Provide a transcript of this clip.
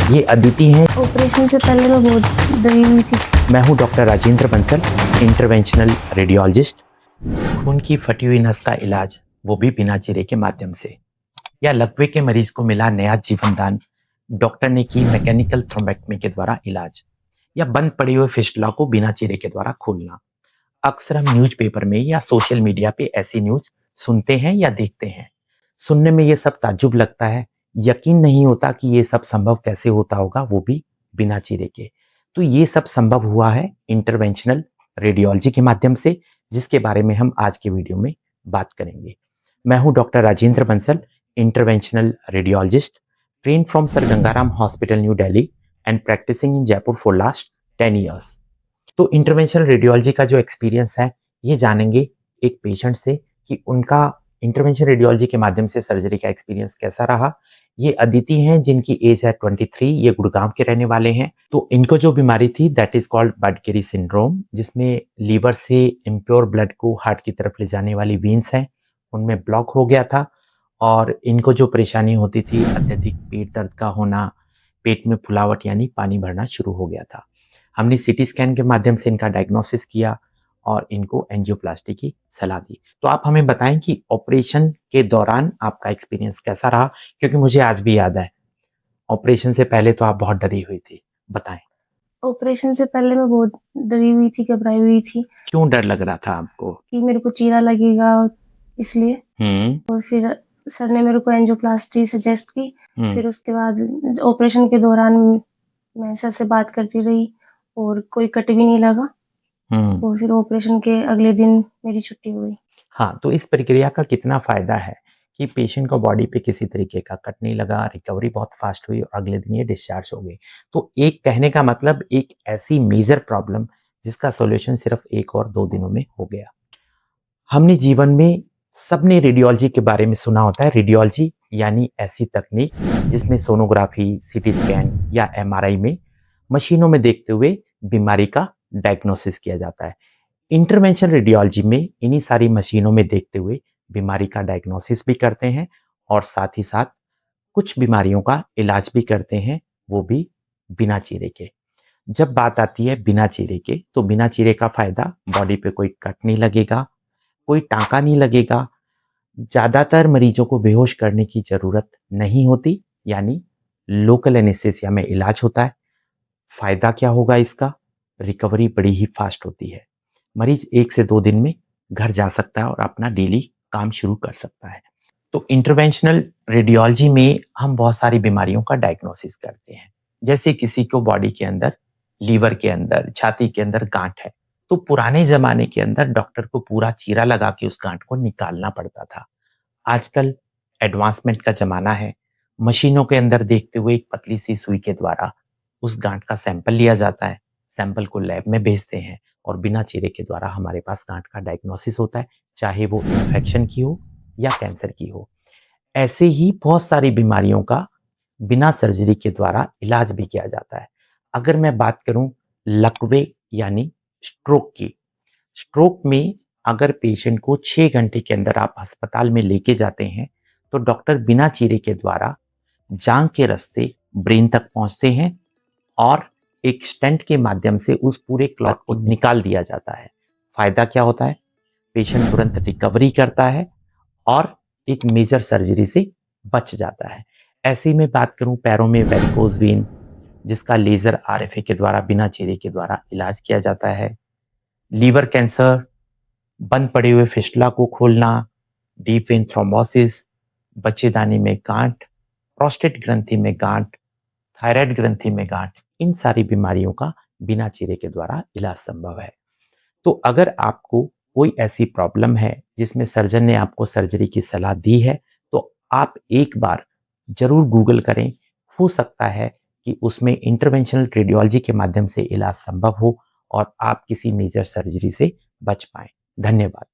ये अदिति हैं। ऑपरेशन से पहले मैं बहुत डरी हुई थी। मैं हूं doctor Rajendra Bansal, interventional radiologist. खून की फटी हुई नस का इलाज, वो भी बिना चीरे के माध्यम से। या लकवे के मरीज को मिला नया जीवन दान, डॉक्टर ने की मैकेनिकल थ्रोम्बेक्टमी के द्वारा इलाज। या बंद पड़े हुए फिस्टुला को बिना चीरे के द्वारा खोलना। अक्सर हम न्यूज़पेपर में या सोशल मीडिया पे ऐसी न्यूज सुनते हैं या देखते हैं। सुनने में ये सब ताज्जुब लगता है, यकीन नहीं होता कि ये सब संभव कैसे होता होगा, वो भी बिना चीरे के। तो ये सब संभव हुआ है इंटरवेंशनल रेडियोलॉजी के माध्यम से, जिसके बारे में हम आज के वीडियो में बात करेंगे। मैं हूं doctor Rajendra Bansal, interventional radiologist, train from sir Gangaram hospital New Delhi and practising in Jaipur for last 10 years. तो इंटरवेंशनल रेडियोलॉजी का जो एक्सपीरियंस है, ये जानेंगे एक पेशेंट से कि उनका इंटरवेंशनल रेडियोलॉजी के माध्यम से सर्जरी का एक्सपीरियंस कैसा रहा। ये अदिति हैं, जिनकी एज है 23, ये गुड़गांव के रहने वाले हैं। तो इनको जो बीमारी थी दैट इज कॉल्ड बर्डकेरी सिंड्रोम, जिसमें लीवर से इम्प्योर ब्लड को हार्ट की तरफ ले जाने वाली वेन्स हैं, उनमें ब्लॉक हो गया था। और इनको जो परेशानी होती थी, अत्यधिक पेट दर्द का होना, पेट में फुलावट यानी पानी भरना शुरू हो गया था। हमने सीटी स्कैन के माध्यम से इनका डायग्नोसिस किया और इनको एंजियोप्लास्टी की सलाह दी। तो आप हमें बताएं कि ऑपरेशन के दौरान आपका एक्सपीरियंस कैसा रहा, क्योंकि मुझे आज भी याद है ऑपरेशन से पहले तो आप बहुत डरी हुई थी। बताएं, ऑपरेशन से पहले मैं बहुत डरी हुई थी, घबराई हुई थी क्यों डर लग रहा था आपको? कि मेरे को चीरा लगेगा, इसलिए। और फिर सर ने मेरे को एंजियोप्लास्टी सजेस्ट की। फिर उसके बाद ऑपरेशन के दौरान मैं सर से बात करती रही और कोई कट भी नहीं लगा। और फिर ऑपरेशन के अगले दिन मेरी छुट्टी हुई। हाँ, तो इस प्रक्रिया का कितना फायदा है कि पेशेंट को बॉडी पे किसी तरीके का कट नहीं लगा, रिकवरी बहुत फास्ट हुई और अगले दिन ये डिस्चार्ज हो गई। तो एक कहने का मतलब एक ऐसी मेजर प्रॉब्लम जिसका सॉल्यूशन सिर्फ 1 और 2 दिनों में हो गया। हमने जीवन में सबने रेडियोलॉजी के बारे में सुना होता है। रेडियोलॉजी यानी ऐसी तकनीक जिसमें सोनोग्राफी, सीटी स्कैन या एमआरआई में मशीनों में देखते हुए बीमारी का डायग्नोसिस किया जाता है। इंटरवेंशनल रेडियोलॉजी में इन्हीं सारी मशीनों में देखते हुए बीमारी का डायग्नोसिस भी करते हैं और साथ ही साथ कुछ बीमारियों का इलाज भी करते हैं, वो भी बिना चीरे के। जब बात आती है बिना चीरे के, तो बिना चीरे का फायदा, बॉडी पे कोई कट नहीं लगेगा, कोई टाँका नहीं लगेगा, ज़्यादातर मरीजों को बेहोश करने की ज़रूरत नहीं होती, यानी लोकल एनेस्थीसिया में इलाज होता है। फ़ायदा क्या होगा इसका? रिकवरी बड़ी ही फास्ट होती है। मरीज 1 से 2 दिन में घर जा सकता है और अपना डेली काम शुरू कर सकता है। तो इंटरवेंशनल रेडियोलॉजी में हम बहुत सारी बीमारियों का डायग्नोसिस करते हैं। जैसे किसी को बॉडी के अंदर, लीवर के अंदर, छाती के अंदर गांठ है, तो पुराने जमाने के अंदर डॉक्टर को पूरा चीरा लगा के उस गांठ को निकालना पड़ता था। आजकल एडवांसमेंट का जमाना है, मशीनों के अंदर देखते हुए एक पतली सी सुई के द्वारा उस गांठ का सैंपल लिया जाता है, सैंपल को लैब में भेजते हैं और बिना चीरे के द्वारा हमारे पास गांठ का डायग्नोसिस होता है, चाहे वो इन्फेक्शन की हो या कैंसर की हो। ऐसे ही बहुत सारी बीमारियों का बिना सर्जरी के द्वारा इलाज भी किया जाता है। अगर मैं बात करूं लकवे यानी स्ट्रोक की, स्ट्रोक में अगर पेशेंट को 6 घंटे के अंदर आप अस्पताल में लेके जाते हैं, तो डॉक्टर बिना चीरे के द्वारा जांघ के रास्ते ब्रेन तक पहुंचते हैं और एक स्टेंट के माध्यम से उस पूरे क्लॉट को निकाल दिया जाता है। फायदा क्या होता है? पेशेंट तुरंत रिकवरी करता है और एक मेजर सर्जरी से बच जाता है। ऐसे ही मैं बात करूं पैरों में वेरिकोज वेन, जिसका लेजर आरएफए के द्वारा बिना चीरे के द्वारा इलाज किया जाता है। लीवर कैंसर, बंद पड़े हुए फिस्टुला को खोलना, डीप वेन थ्रोम्बोसिस, बच्चेदानी में गांठ, प्रोस्टेट ग्रंथि में गांठ, थायराइड ग्रंथि में गांठ, इन सारी बीमारियों का बिना चीरे के द्वारा इलाज संभव है। तो अगर आपको कोई ऐसी प्रॉब्लम है जिसमें सर्जन ने आपको सर्जरी की सलाह दी है, तो आप एक बार जरूर गूगल करें। हो सकता है कि उसमें इंटरवेंशनल रेडियोलॉजी के माध्यम से इलाज संभव हो और आप किसी मेजर सर्जरी से बच पाएं। धन्यवाद।